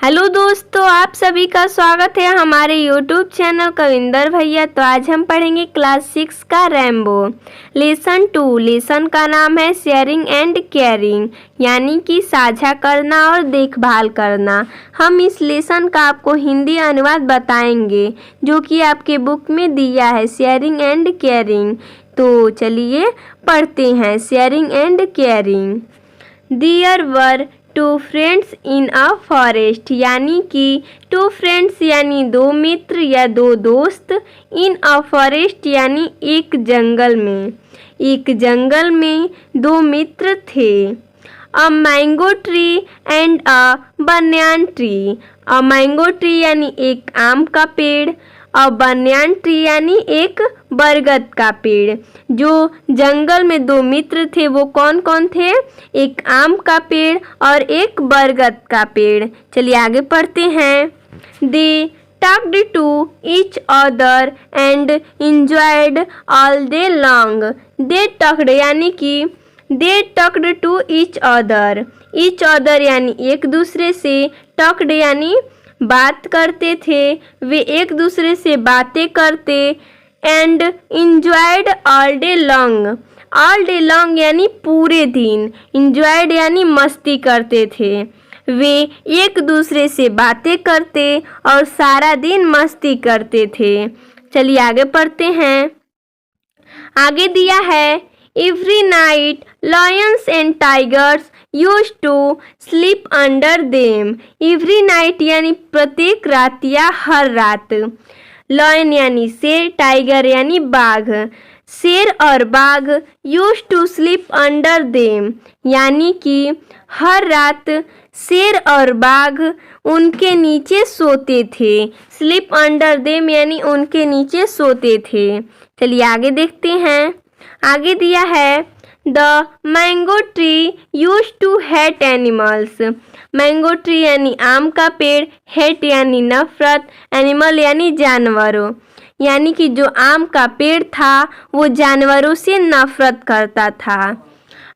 Hello दोस्तों, आप सभी का स्वागत है हमारे यूट्यूब चैनल कविंदर भैया। तो आज हम पढ़ेंगे क्लास 6 का रैम्बो लेसन 2। लेसन का नाम है शेयरिंग एंड केयरिंग, यानी कि साझा करना और देखभाल करना। हम इस लेसन का आपको हिंदी अनुवाद बताएंगे जो कि आपके बुक में दिया है, शेयरिंग एंड केयरिंग। तो चलिए पढ़ते हैं sharing and caring. There were two friends in a forest, यानी कि टू फ्रेंड्स यानी दो मित्र या दो दोस्त, इन अ फॉरेस्ट यानी एक जंगल में। एक जंगल में दो मित्र थे। A mango tree and a banyan tree. A mango tree यानी एक आम का पेड़, और बनियान ट्री यानी एक बरगद का पेड़। जो जंगल में दो मित्र थे वो कौन कौन थे? एक आम का पेड़ और एक बरगद का पेड़। चलिए आगे पढ़ते हैं। दे talked to each other and enjoyed all day long। They talked यानी कि they talked to each other। each other यानी एक दूसरे से, talked यानी बात करते थे, वे एक दूसरे से बातें करते। And enjoyed all day long। all day long यानी पूरे दिन, enjoyed यानी मस्ती करते थे। वे एक दूसरे से बातें करते और सारा दिन मस्ती करते थे। चलिए आगे पढ़ते हैं। आगे दिया है every night lions and tigers used to sleep under them. Every night यानी प्रत्येक रात या हर रात। लायन यानी शेर, टाइगर यानी बाघ। शेर और बाघ used to sleep under them, यानी कि हर रात शेर और बाघ उनके नीचे सोते थे। स्लीप अंडर देम यानी उनके नीचे सोते थे। चलिए आगे देखते हैं। आगे दिया है the mango tree use to hate animals. Mango tree यानी आम का पेड़, हेट यानी नफरत, एनिमल यानी जानवरों। यानी कि जो आम का पेड़ था वो जानवरों से नफरत करता था।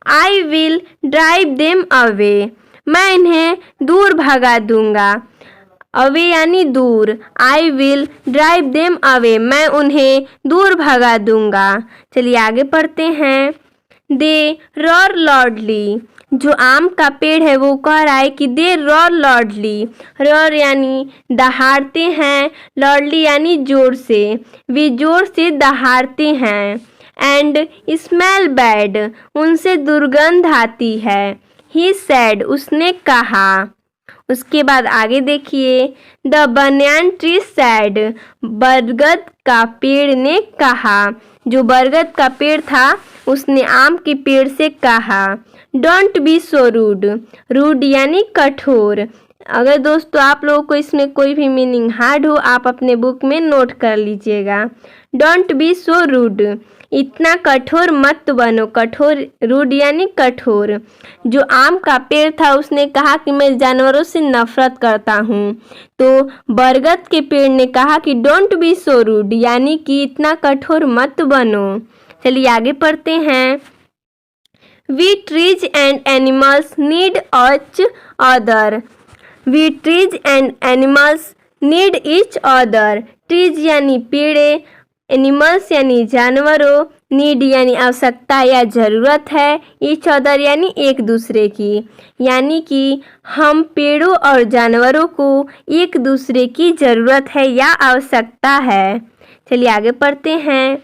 I will drive them away. मैं इन्हें दूर भगा दूंगा। अवे यानी दूर। I will drive them away, मैं उन्हें दूर भगा दूंगा। चलिए आगे पढ़ते हैं। दे रॉर लॉर्डली। जो आम का पेड़ है वो कह रहा है कि दे रॉर लॉर्डली। रॉर यानी दहाड़ते हैं, लॉर्डली यानी जोर से, वे जोर से दहाड़ते हैं। एंड स्मेल बैड, उनसे दुर्गंध आती है। ही सैड, उसने कहा। उसके बाद आगे देखिए। द बनियान ट्री सैड, बरगद का पेड़ ने कहा। जो बरगद का पेड़ था उसने आम के पेड़ से कहा। Don't be so rude. Rude यानी कठोर। अगर दोस्तों आप लोगों को इसमें कोई भी मीनिंग हार्ड हो आप अपने बुक में नोट कर लीजिएगा। डोंट बी सो रूड, इतना कठोर मत बनो। कठोर, रूड यानी कठोर। जो आम का पेड़ था उसने कहा कि मैं जानवरों से नफरत करता हूँ, तो बरगद के पेड़ ने कहा कि डोंट बी सो रूड, यानी कि इतना कठोर मत बनो। चलिए आगे पढ़ते हैं। We trees and animals need each other. We trees and animals need each other. Trees यानी पेड़े, एनिमल्स यानी जानवरों, नीड यानी आवश्यकता या ज़रूरत है, ईच अदर यानी एक दूसरे की। यानी कि हम पेड़ों और जानवरों को एक दूसरे की ज़रूरत है या आवश्यकता है। चलिए आगे पढ़ते हैं।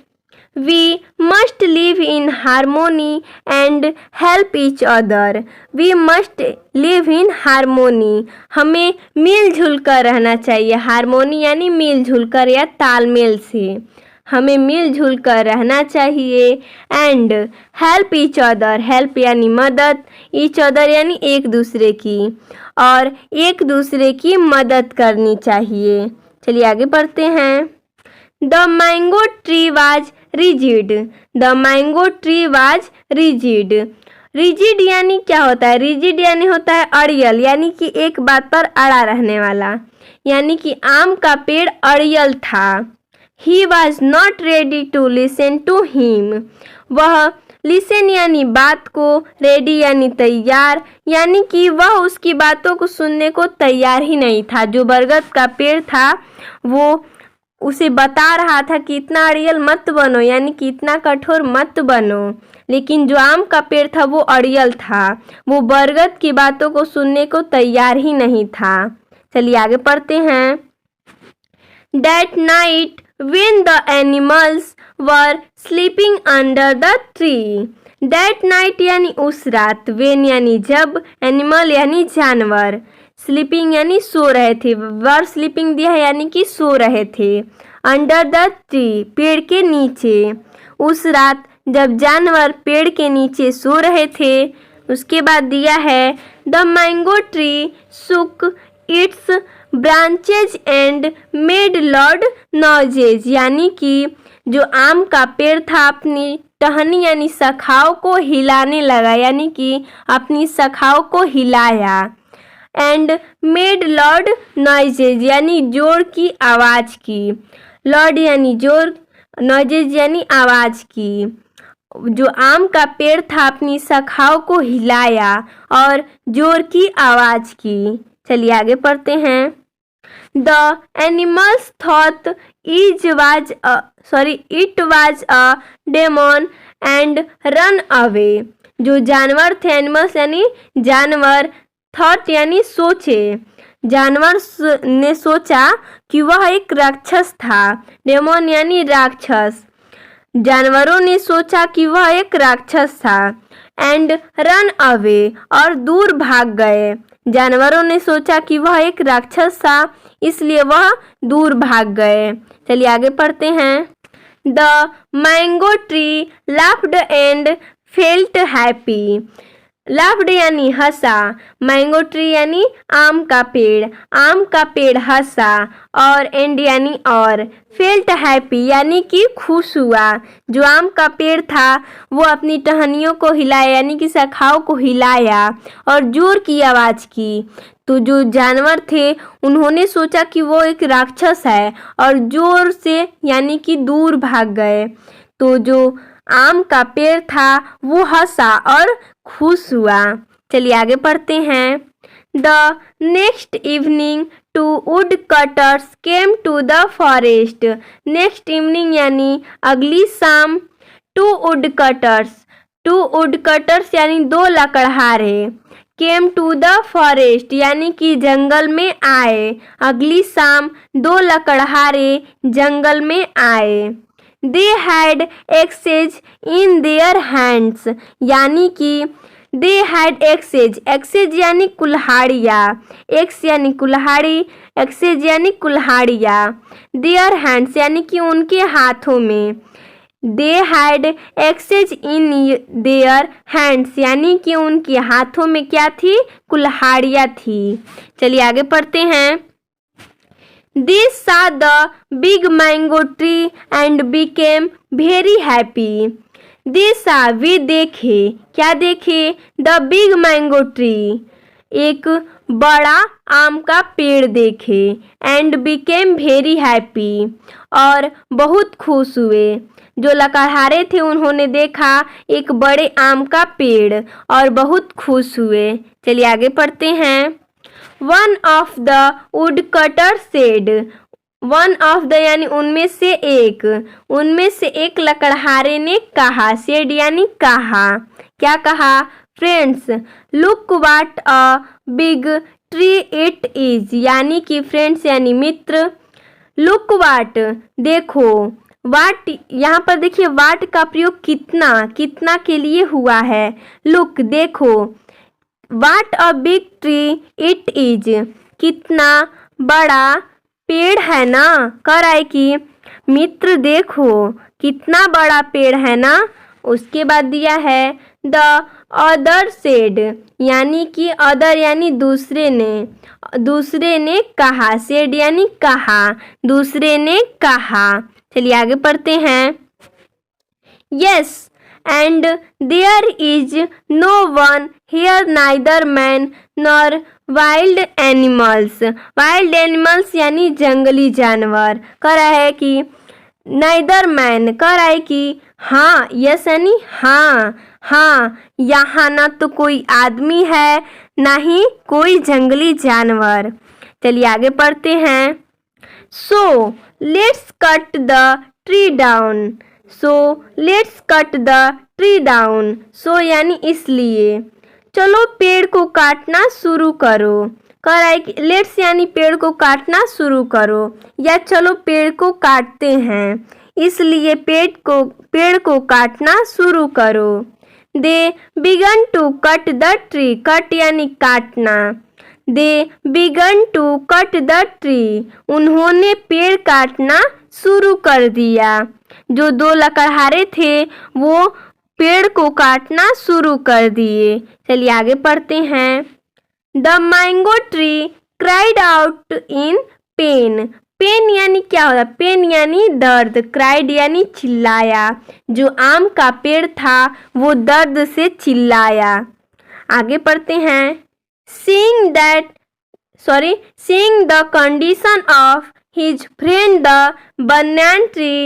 We must live in harmony and help each other. We must live in harmony, हमें मिलजुल कर रहना चाहिए। हारमोनी यानी मिलजुल कर या तालमेल से, हमें मिलजुल कर रहना चाहिए। And help each other, help यानी मदद, ईच अदर यानी एक दूसरे की, और एक दूसरे की मदद करनी चाहिए। चलिए आगे पढ़ते हैं। The mango tree was rigid. The mango tree was rigid. Rigid यानी क्या होता है? रिजिड यानी होता है अड़ियल, यानी कि एक बात पर अड़ा रहने वाला। यानी कि आम का पेड़ अड़ियल था। He was not ready to listen to him। वह लिसन यानी बात को, रेडी यानी तैयार, यानी कि वह उसकी बातों को सुनने को तैयार ही नहीं था। जो बरगद का पेड़ था वो उसे बता रहा था कि इतना अड़ियल मत बनो, यानी कि इतना कठोर मत बनो, लेकिन जो आम का पेड़ था वो अड़ियल था, वो बरगद की बातों को सुनने को तैयार ही नहीं था। चलिए आगे पढ़ते हैं। That night when the animals were sleeping under the tree. That night यानी उस रात, when यानी जब, animal यानी जानवर, sleeping यानी सो रहे थे, वर sleeping दिया है यानी कि सो रहे थे, under the tree पेड़ के नीचे। उस रात जब जानवर पेड़ के नीचे सो रहे थे। उसके बाद दिया है the mango tree shook its branches and made loud noises, यानी कि जो आम का पेड़ था अपनी टहनी यानी शाखाओं को हिलाने लगा, यानी कि अपनी शाखाओं को हिलाया। एंड मेड लॉर्ड नॉइजेज यानी जोर की आवाज़ की, लॉर्ड यानी जोर, नॉइजेज यानी आवाज़ की। जो आम का पेड़ था अपनी शाखाओं को हिलाया और जोर की आवाज़ की। चलिए आगे पढ़ते हैं। The animals thought it was a demon and run away. जो जानवर थे, एनिमल्स यानी जानवर, थॉट यानी सोचे, जानवर ने सोचा कि वह एक राक्षस था, डेमोन यानी राक्षस, जानवरों ने सोचा कि वह एक राक्षस था। एंड रन अवे और दूर भाग गए, जानवरों ने सोचा कि वह एक राक्षस था इसलिए वह दूर भाग गए। चलिए आगे पढ़ते हैं। The mango tree laughed and felt happy. Laughed यानी हंसा, मैंगो ट्री यानी आम का पेड़ हंसा, और एंड यानी और, फेल्ट हैप्पी यानी कि खुश हुआ। जो आम का पेड़ था वो अपनी टहनियों को हिलाया यानी कि शाखाओं को हिलाया और जोर की आवाज़ की। तो जो जानवर थे उन्होंने सोचा कि वो एक राक्षस है और जोर से यानी कि दूर भाग गए। तो जो आम का पेड़ था वो हंसा और खुश हुआ। चलिए आगे पढ़ते हैं। The next evening two wood cutters came to the forest. Next evening यानी अगली शाम, टू वुड कटर्स यानी दो लकड़हारे, केम टू द फॉरेस्ट यानी कि जंगल में आए, अगली शाम दो लकड़हारे जंगल में आए। They had axes in their hands यानी कि दे हैड एक्सेज यानी कुल्हाड़िया, एक्स यानी कुल्हाड़ी, एक्सेज यानी कुल्हाड़िया, देयर हैंड्स यानी कि उनके हाथों में, they had axes in their hands यानी कि उनके हाथों में क्या थी, कुल्हाड़ियाँ थी। चलिए आगे पढ़ते हैं। They saw the big mango tree and became very happy. They saw वे देखे, क्या देखे, the big mango tree एक बड़ा आम का पेड़ देखे, and became very happy और बहुत खुश हुए। जो लकड़हारे थे उन्होंने देखा एक बड़े आम का पेड़ और बहुत खुश हुए। चलिए आगे पढ़ते हैं। One of the woodcutter said, one of the यानी उनमें से एक लकड़हारे ने कहा, सेड यानी कहा, क्या कहा, friends look what a big tree it is यानी कि फ्रेंड्स यानी मित्र, लुक व्हाट देखो, वाट यहाँ पर देखिए वाट का प्रयोग कितना के लिए हुआ है, लुक देखो, what a big tree it is कितना बड़ा पेड़ है ना, कर आए कि मित्र देखो कितना बड़ा पेड़ है ना। उसके बाद दिया है द अदर सेड यानी कि अदर यानी दूसरे ने कहा, सेड यानी कहा, दूसरे ने कहा। चलिए आगे पढ़ते हैं। Yes and there is no one here neither man nor wild animals यानी जंगली जानवर, कह रहा है कि नाइदर मैन कह रहा है कि हाँ, यस यानी हाँ, हाँ, यहाँ ना तो कोई आदमी है ना ही कोई जंगली जानवर। चलिए आगे पढ़ते हैं। So let's cut the tree down. So let's cut the tree down. So यानी इसलिए, चलो पेड़ को काटना शुरू करो। कह रहा है कि लेट्स यानी पेड़ को काटना शुरू करो, या चलो पेड़ को काटते हैं, इसलिए पेड़ को काटना शुरू करो। They began to cut the tree. Cut यानी काटना। They began to cut the tree. उन्होंने पेड़ काटना शुरू कर दिया। जो दो लकड़हारे थे वो पेड़ को काटना शुरू कर दिए। चलिए आगे पढ़ते हैं। The mango tree cried out in pain. Pain यानी क्या होता है? पेन यानी दर्द, क्राइड यानी चिल्लाया। जो आम का पेड़ था वो दर्द से चिल्लाया। आगे पढ़ते हैं। Seeing the condition of his friend, the banyan tree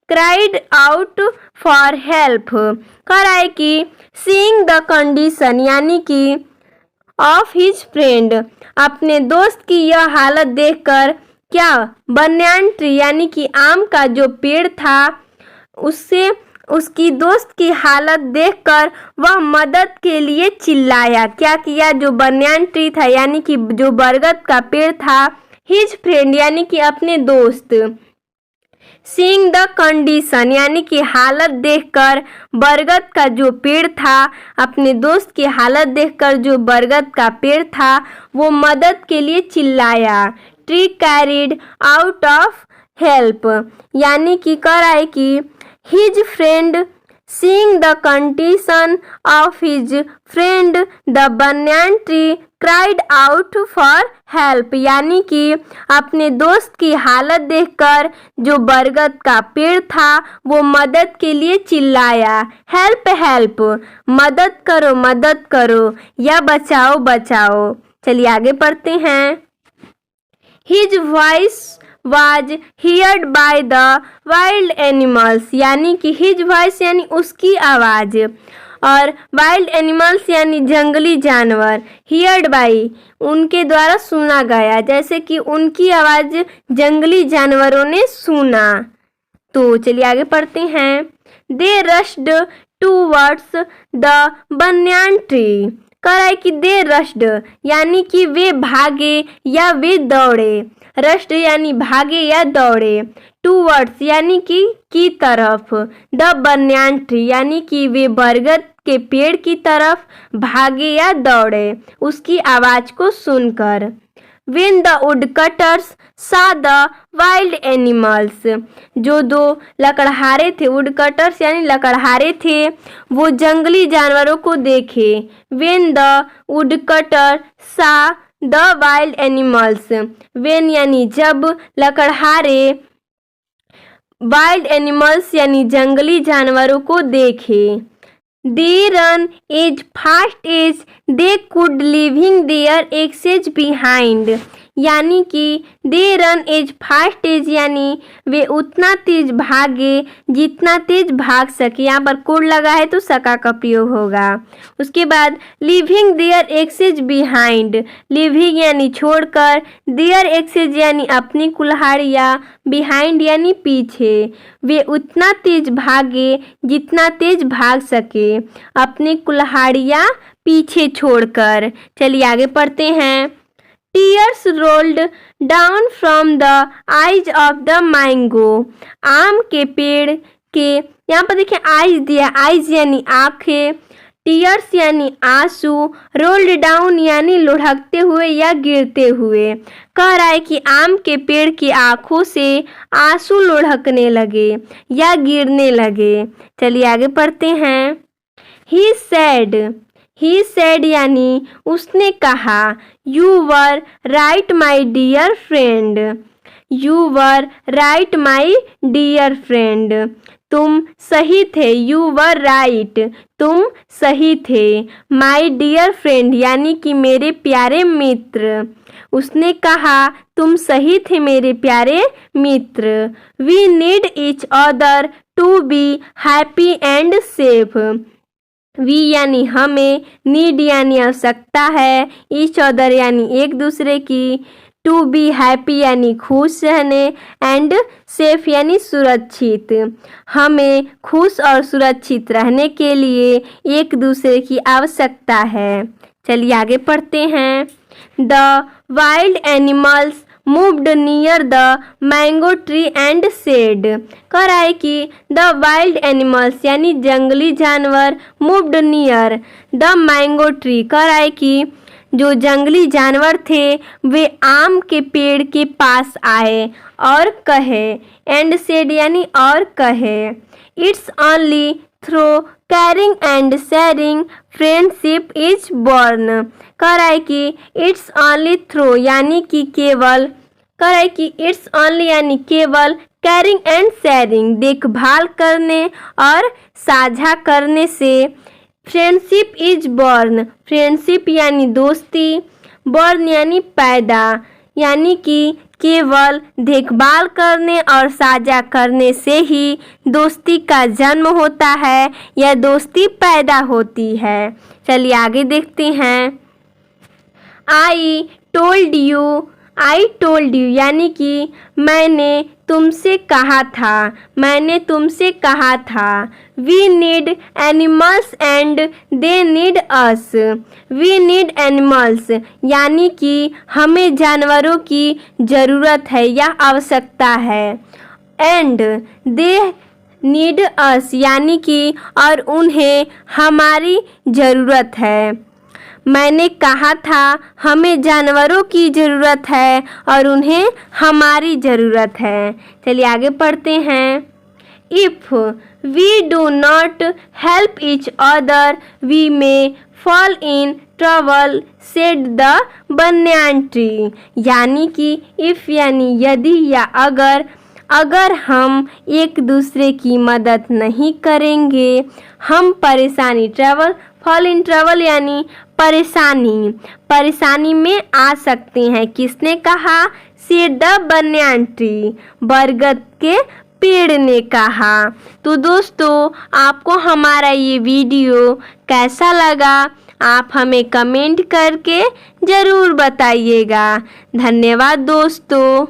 cried out for help। कह रहा है कि seeing the condition यानी कि of his friend, अपने दोस्त की यह हालत देखकर, क्या? banyan tree यानी कि आम का जो पेड़ था उससे उसकी दोस्त की हालत देखकर वह मदद के लिए चिल्लाया। क्या किया? जो बनियान ट्री था यानी कि जो बरगद का पेड़ था, हिज फ्रेंड यानी कि अपने दोस्त, सीइंग द कंडीशन यानी कि हालत देखकर, बरगद का जो पेड़ था, अपने दोस्त की हालत देखकर जो बरगद का पेड़ था वो मदद के लिए चिल्लाया। Tree carried out of help यानी कि कह रहा है कि his friend, seeing the condition of his friend, the banyan tree cried out for help यानी कि अपने दोस्त की हालत देखकर जो बरगद का पेड़ था वो मदद के लिए चिल्लाया। हेल्प हेल्प, मदद करो या बचाओ बचाओ। चलिए आगे पढ़ते हैं। His voice was heard by the wild animals यानी कि his voice यानी उसकी आवाज़, और wild animals यानी जंगली जानवर, heard by उनके द्वारा सुना गया, जैसे कि उनकी आवाज़ जंगली जानवरों ने सुना। तो चलिए आगे पढ़ते हैं। They rushed towards the banyan tree। कह रहा है कि दे रश्ड यानी कि वे भागे या वे दौड़े। रश्ड यानी भागे या दौड़े। टूवर्ड्स यानी कि तरफ। द बनियान ट्री यानी कि वे बरगद के पेड़ की तरफ भागे या दौड़े उसकी आवाज को सुनकर। When the woodcutters saw the wild animals, जो दो लकड़हारे थे, वुडकटर्स यानी लकड़हारे थे, वो जंगली जानवरों को देखे। When the woodcutter saw the wild animals, when यानी जब, लकड़हारे, वाइल्ड एनिमल्स यानी जंगली जानवरों को देखे। They ran as fast as they could, leaving their axes behind यानी कि they run as fast as यानी वे उतना तेज भागे जितना तेज भाग सके। यहाँ पर could लगा है तो सका का प्रयोग होगा। उसके बाद leaving their axes behind, leaving यानी छोड़कर, their axes यानी अपनी कुल्हाड़ियाँ, behind यानी पीछे। वे उतना तेज भागे जितना तेज भाग सके, अपनी कुल्हाड़ियाँ पीछे छोड़कर। चलिए आगे पढ़ते हैं। Tears rolled down from the eyes of the mango, आम के पेड़ के, यहाँ पर देखिए आइज दिया, आइज यानी आँखें, टीयर्स यानी आंसू, रोल्ड डाउन यानी लुढ़कते हुए या गिरते हुए। कह रहा है कि आम के पेड़ की आँखों से आंसू लुढ़कने लगे या गिरने लगे। चलिए आगे पढ़ते हैं। He said यानी उसने कहा। You were right my dear friend, you were right my dear friend, तुम सही थे, यू वर राइट, तुम सही थे। माई डियर फ्रेंड यानी कि मेरे प्यारे मित्र, उसने कहा तुम सही थे मेरे प्यारे मित्र। We need each other to be happy and safe, we यानी हमें, नीड यानी आवश्यकता है, ईच अदर यानी एक दूसरे की, टू बी हैप्पी यानी खुश रहने, एंड सेफ यानी सुरक्षित। हमें खुश और सुरक्षित रहने के लिए एक दूसरे की आवश्यकता है। चलिए आगे पढ़ते हैं। The wild animals moved near the mango tree and said, कह रहा है कि द वाइल्ड एनिमल्स यानी जंगली जानवर moved near the mango tree, कह रहा है कि जो जंगली जानवर थे वे आम के पेड़ के पास आए और कहे, एंड सेड यानी और कहे, it's only through carrying and sharing friendship is born, कह रहा है कि इट्स ओनली थ्रू यानी कि केवल, कह रहा है कि इट्स ओनली यानी केवल, कैरिंग एंड शेयरिंग देखभाल करने और साझा करने से, फ्रेंडशिप इज बॉर्न, फ्रेंडशिप यानी दोस्ती, बॉर्न यानी पैदा, यानी कि केवल देखभाल करने और साझा करने से ही दोस्ती का जन्म होता है या दोस्ती पैदा होती है। चलिए आगे देखते हैं। आई टोल्ड यू यानी कि मैंने तुमसे कहा था, मैंने तुमसे कहा था। We need animals and they need us, we need animals यानी कि हमें जानवरों की ज़रूरत है या आवश्यकता है, एंड दे नीड अस यानी कि और उन्हें हमारी ज़रूरत है। मैंने कहा था हमें जानवरों की ज़रूरत है और उन्हें हमारी ज़रूरत है। चलिए आगे पढ़ते हैं। If we do not help each other we may fall in trouble said the banyan tree, यानी कि इफ़ यानी यदि या अगर हम एक दूसरे की मदद नहीं करेंगे हम परेशानी, ट्रबल, फॉल इन ट्रबल यानी परेशानी में आ सकते हैं। किसने कहा? सेड द बन्यान ट्री, बरगद के पेड़ ने कहा। तो दोस्तों आपको हमारा ये वीडियो कैसा लगा आप हमें कमेंट करके ज़रूर बताइएगा। धन्यवाद दोस्तों।